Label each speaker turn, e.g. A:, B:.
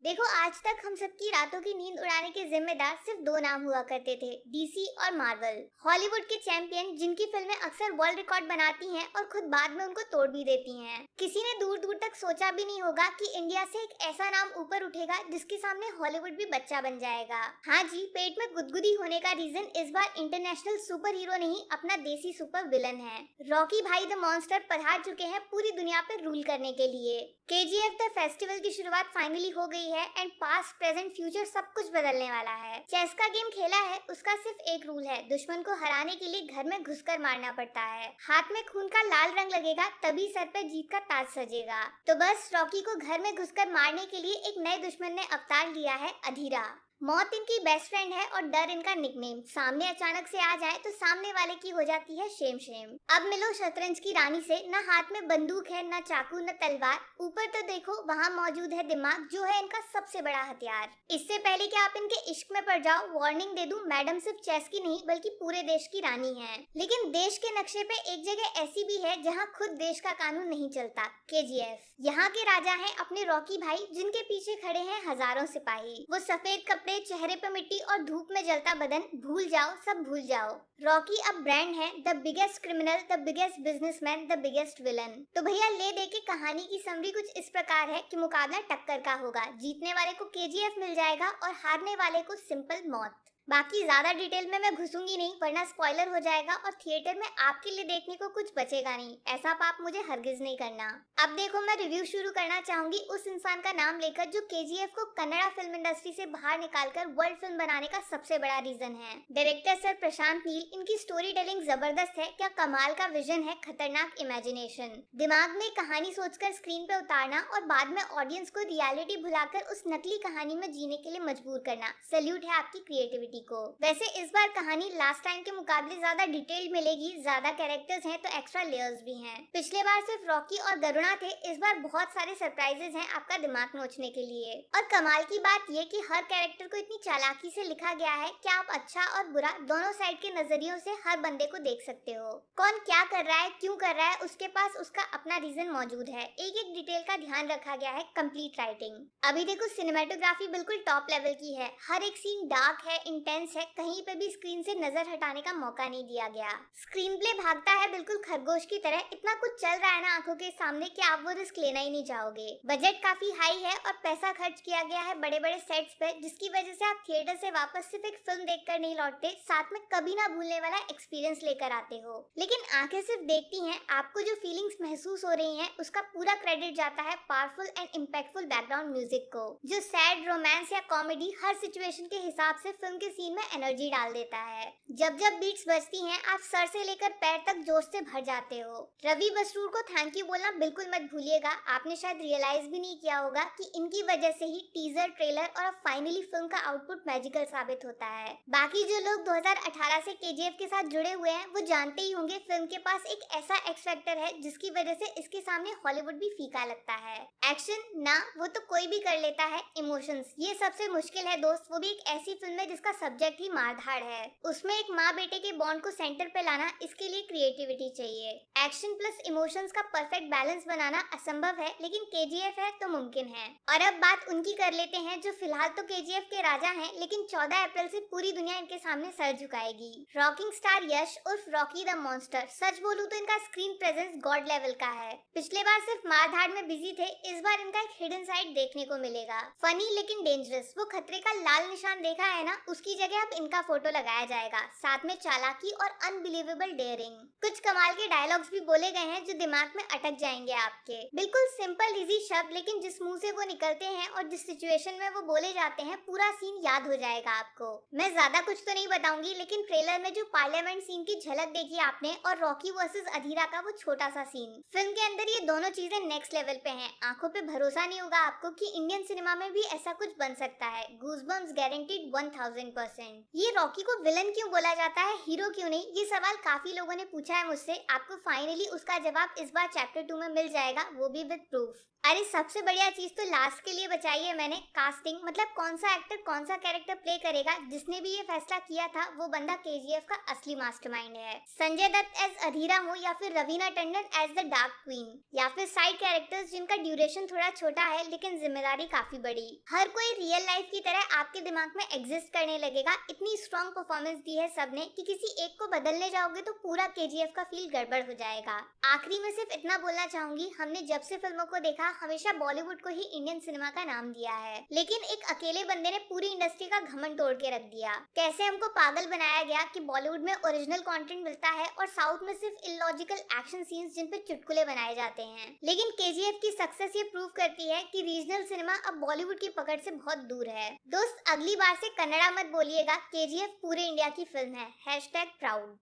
A: देखो, आज तक हम सबकी रातों की नींद उड़ाने के जिम्मेदार सिर्फ दो नाम हुआ करते थे, डीसी और मार्वल। हॉलीवुड के चैंपियन जिनकी फिल्में अक्सर वर्ल्ड रिकॉर्ड बनाती हैं और खुद बाद में उनको तोड़ भी देती हैं। किसी ने दूर दूर तक सोचा भी नहीं होगा कि इंडिया से एक ऐसा नाम ऊपर उठेगा जिसके सामने हॉलीवुड भी बच्चा बन जाएगा। हाँ जी, पेट में गुदगुदी होने का रीजन इस बार इंटरनेशनल सुपर हीरो नहीं, अपना देसी सुपर विलन है। रॉकी भाई द मॉन्स्टर पधार चुके हैं पूरी दुनिया पर रूल करने के लिए। केजीएफ द फेस्टिवल की शुरुआत फाइनली हो गई है एंड पास्ट प्रेजेंट फ्यूचर सब कुछ बदलने वाला है। चेस का गेम खेला है, उसका सिर्फ एक रूल है, दुश्मन को हराने के लिए घर में घुसकर मारना पड़ता है। हाथ में खून का लाल रंग लगेगा तभी सर पे जीत का ताज सजेगा। तो बस रॉकी को घर में घुसकर मारने के लिए एक नए दुश्मन ने अवतार लिया है, अधीरा। मौत इनकी बेस्ट फ्रेंड है और डर इनका निकनेम। सामने अचानक से आ जाए तो सामने वाले की हो जाती है शेम शेम। अब मिलो शतरंज की रानी से, न हाथ में बंदूक है, न चाकू, न तलवार, ऊपर तो देखो वहाँ मौजूद है दिमाग, जो है इनका सबसे बड़ा हथियार। इससे पहले कि आप इनके इश्क में पड़ जाओ, वार्निंग दे दूं, मैडम सिर्फ चेस की नहीं बल्कि पूरे देश की रानी है। लेकिन देश के नक्शे पे एक जगह ऐसी भी है जहाँ खुद देश का कानून नहीं चलता, केजीएफ। यहाँ के राजा हैं अपने रॉकी भाई, जिनके पीछे खड़े हैं हजारों सिपाही। वो सफेद कपड़े, चेहरे पे मिट्टी और धूप में जलता बदन, भूल जाओ सब भूल जाओ। रॉकी अब ब्रांड है, the biggest criminal, the biggest businessman, the biggest villain. तो भैया ले दे के कहानी की समरी कुछ इस प्रकार है कि मुकाबला टक्कर का होगा, जीतने वाले को केजीएफ मिल जाएगा और हारने वाले को सिंपल मौत। बाकी ज्यादा डिटेल में मैं घुसूंगी नहीं वरना स्पॉइलर हो जाएगा और थिएटर में आपके लिए देखने को कुछ बचेगा नहीं। ऐसा पाप मुझे हरगिज नहीं करना। अब देखो, मैं रिव्यू शुरू करना चाहूंगी उस इंसान का नाम लेकर जो केजीएफ को कन्नड़ा फिल्म इंडस्ट्री से बाहर निकालकर वर्ल्ड फिल्म बनाने का सबसे बड़ा रीजन है। Director sir Prashanth Neel. इनकी स्टोरी टेलिंग जबरदस्त है, क्या कमाल का विजन है, खतरनाक इमेजिनेशन। दिमाग में कहानी सोचकर स्क्रीन पे उतारना और बाद में ऑडियंस को रियलिटी भुलाकर उस नकली कहानी में जीने के लिए मजबूर करना। सैल्यूट है आपकी क्रिएटिविटी को। वैसे इस बार कहानी लास्ट टाइम के मुकाबले ज्यादा डिटेल्ड मिलेगी, ज्यादा कैरेक्टर्स हैं तो एक्स्ट्रा लेयर्स भी हैं। पिछले बार सिर्फ रॉकी और गरुणा थे, इस बार बहुत सारे सरप्राइजेस हैं आपका दिमाग नोचने के लिए। और कमाल की बात ये कि हर कैरेक्टर को इतनी चालाकी से लिखा गया है कि आप अच्छा और बुरा दोनों साइड के नजरियों से हर बंदे को देख सकते हो। कौन क्या कर रहा है, क्यों कर रहा है, उसके पास उसका अपना रीजन मौजूद है। एक एक डिटेल का ध्यान रखा गया है, कंप्लीट राइटिंग। अभी देखो, सिनेमेटोग्राफी बिल्कुल टॉप लेवल की है, हर एक सीन डार्क है, इंटेंस है, कहीं पे भी स्क्रीन से नजर हटाने का मौका नहीं दिया गया। स्क्रीन प्ले भागता है बिल्कुल खरगोश की तरह, इतना कुछ चल रहा है ना आंखों के सामने कि आप वो रिस्क लेना ही नहीं चाहोगे। बजट काफी हाई है और पैसा खर्च किया गया है बड़े बड़े सेट्स पे, जिसकी वजह से आप थिएटर से वापस सिर्फ एक फिल्म देखकर नहीं लौटते, साथ में कभी ना भूलने वाला एक्सपीरियंस लेकर आते हो। लेकिन आंखें सिर्फ देखती हैं, आपको जो फीलिंग्स महसूस हो रही हैं उसका पूरा क्रेडिट जाता है powerful and impactful background music को, जो सैड, रोमांस या कॉमेडी हर सिचुएशन के हिसाब से फिल्म के सीन में एनर्जी डाल देता है। जब जब बीट्स बजती हैं आप सर से लेकर पैर तक जोश से भर जाते हो। रवि बसरूर को थैंक यू बोलना बिल्कुल मत भूलिएगा, आपने शायद रियलाइज भी नहीं किया होगा कि इनकी वजह से ही टीजर, ट्रेलर और अब फाइनली फिल्म का आउटपुट मैजिकल साबित होता है। बाकी जो लोग 2018 से केजीएफ के साथ जुड़े हुए हैं वो जानते ही होंगे फिल्म के पास एक ऐसा एक्स फैक्टर है जिसकी वजह से इसके सामने हॉलीवुड भी फीका लगता है। एक्शन ना, वो तो कोई भी कर लेता है, इमोशंस ये सबसे मुश्किल है दोस्त, वो भी एक ऐसी फिल्म है जिसका सब्जेक्ट ही मारधाड़ है। उसमें एक माँ बेटे के बॉन्ड को सेंटर पे लाना, इसके लिए क्रिएटिविटी चाहिए। एक्शन प्लस इमोशंस का परफेक्ट बैलेंस बनाना असंभव है, लेकिन केजीएफ है तो मुमकिन है। और अब बात उनकी कर लेते हैं जो फिलहाल तो केजीएफ के राजा हैं, लेकिन 14 अप्रैल से पूरी दुनिया इनके सामने सर झुकाएगी। रॉकिंग स्टार यश उर्फ रॉकी द मॉन्स्टर। सच बोलूं तो इनका स्क्रीन प्रेजेंस गॉड लेवल का है। पिछले बार सिर्फ मारधाड़ में बिजी थे, इस बार इनका एक हिडन साइड देखने को मिलेगा। फनी लेकिन डेंजरस, वो खतरे का लाल निशान देखा है ना, उसकी जगह अब इनका फोटो लगाया जाएगा, साथ में चालाकी और अनबिलीवेबल डेयरिंग। कुछ कमाल के डायलॉग्स भी बोले गए हैं जो दिमाग में अटक जाएंगे आपके। बिल्कुल सिंपल इजी शब्द, लेकिन जिस मुंह से वो निकलते हैं और जिस सिचुएशन में वो बोले जाते हैं पूरा सीन याद हो जाएगा आपको। मैं ज्यादा कुछ तो नहीं बताऊंगी, लेकिन ट्रेलर में जो पार्लियामेंट सीन की झलक देखी आपने और रॉकी वर्सेस अधीरा का वो छोटा सा सीन, फिल्म के अंदर ये दोनों चीजें नेक्स्ट लेवल पे हैं। आंखों पे भरोसा नहीं होगा आपको कि इंडियन सिनेमा में भी ऐसा कुछ बन सकता है। Goosebumps guaranteed 1000%। ये रॉकी को विलन क्यों बोला जाता है, हीरो क्यों नहीं, ये सवाल काफी लोगों ने पूछा है मुझसे। आपको फाइनली उसका जवाब इस बार चैप्टर 2 में मिल जाएगा, वो भी विद प्रूफ। अरे सबसे बढ़िया चीज तो लास्ट के लिए बचाई है मैंने, कास्टिंग। मतलब कौन सा एक्टर कौन सा कैरेक्टर प्ले करेगा, जिसने भी ये फैसला किया था वो बंदा केजीएफ का असली मास्टरमाइंड है। संजय दत्त एज अधीरा हो या फिर Raveena Tandon as the dark queen, या फिर साइड कैरेक्टर्स जिनका ड्यूरेशन थोड़ा छोटा है लेकिन जिम्मेदारी काफी बड़ी। हर कोई रियल लाइफ की तरह आपके दिमाग में एग्जिस्ट करने लगेगा। इतनी स्ट्रॉन्ग परफॉर्मेंस दी है सबने कि किसी एक को बदलने जाओगे तो पूरा केजीएफ का फील गड़बड़ हो जाएगा। आखिरी में सिर्फ इतना बोलना चाहूंगी, हमने जब से फिल्मों को देखा हमेशा बॉलीवुड को ही इंडियन सिनेमा का नाम दिया है, लेकिन एक अकेले बंदे ने पूरी इंडस्ट्री का घमंड तोड़ के रख दिया। कैसे हमको पागल बनाया गया कि बॉलीवुड में ओरिजिनल कंटेंट मिलता है और साउथ में सिर्फ इलॉजिकल एक्शन सीन्स जिन पे चुटकुले बनाए जाते हैं। लेकिन केजीएफ की सक्सेस ये प्रूव करती है कि रीजनल सिनेमा अब बॉलीवुड की पकड़ से बहुत दूर है। दोस्त, अगली बार से कन्नड़ा मत बोलिएगा, केजीएफ पूरे इंडिया की फिल्म है। #प्राउड।